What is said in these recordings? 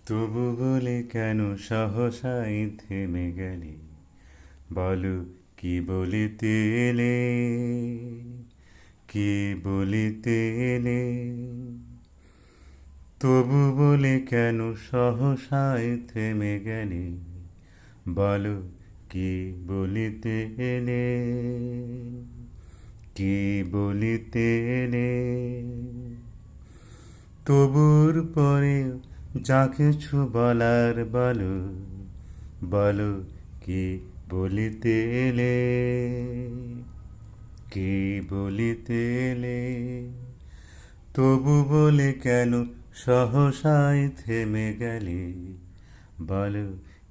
তবু বলে কেন সহসাই থেমে গেলে, বলো কি বলিতে এলে, কি বলিতে এলে। তবু বলে কেন সহসাই থেমে গেলে, বলো কি বলিতে এলে, কি বলিতে এলে। তবুর পরে যা কিছু বলার বলো, বলো কি বলিতে এলে, কি বলিতে এলে। তবু বলে কেন সহসাই থেমে গেলে, বলো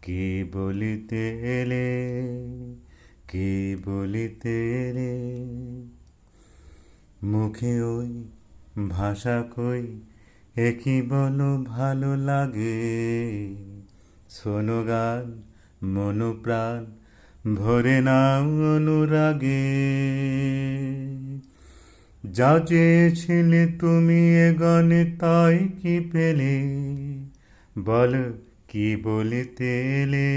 কি বলিতে এলে, কি বলিতে এলে। মুখে ওই ভাষা কই, একই বলো ভালো লাগে। শোনো গান মনো প্রাণ ভরে নাও অনুরাগে। যা চেয়েছিলে তুমি এ গানে তাই কি পেলে, বলো কি বলিতে এলে।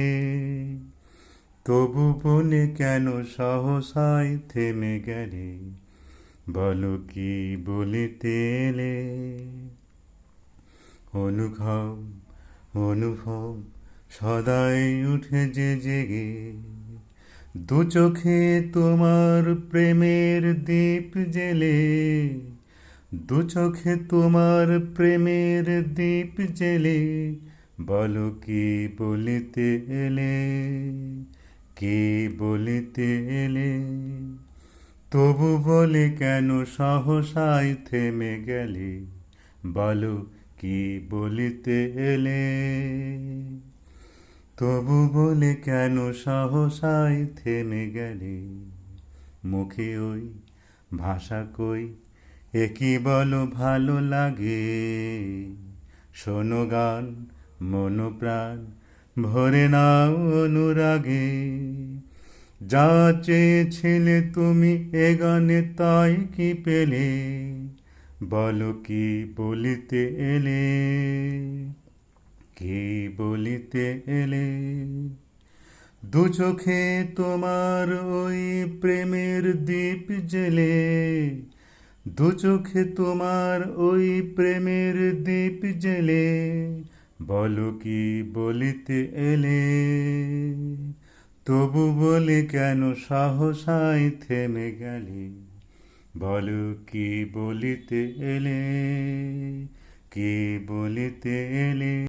তবু বলে কেন সহসাই থেমে গেলে, বলো কি বলিতে এলে। অনুভব অনুভব সদাই উঠে যে জেগে, দু চোখে তোমার প্রেমের দীপ জেলে। দু চোখে তোমার প্রেমের দীপ জেলে, বলো কি বলিতে এলে, কি বলিতে এলে। তবু বলে কেন সহসাই থেমে গেলে, বলো কি বলিতে এলে। তবু বলে কেন সহসাই থেমে গেলে। মুখে ওই ভাষা কই, একই বলো ভালো লাগে। শোনো গান মনো প্রাণ ভরে নাও অনুরাগে। যা চেয়েছিলে তুমি এ গানে তাই কি পেলে, বলো কি বলিতে এলে, কি বলিতে এলে। দু চোখে তোমার ওই প্রেমের দীপ জেলে। দু চোখে তোমার ওই প্রেমের দীপ জেলে, বলো কি বলিতে এলে। তবু বলে কেন সহসাই থেমে গেলে, বলো কি বলিতে এলে, কি বলিতে এলে।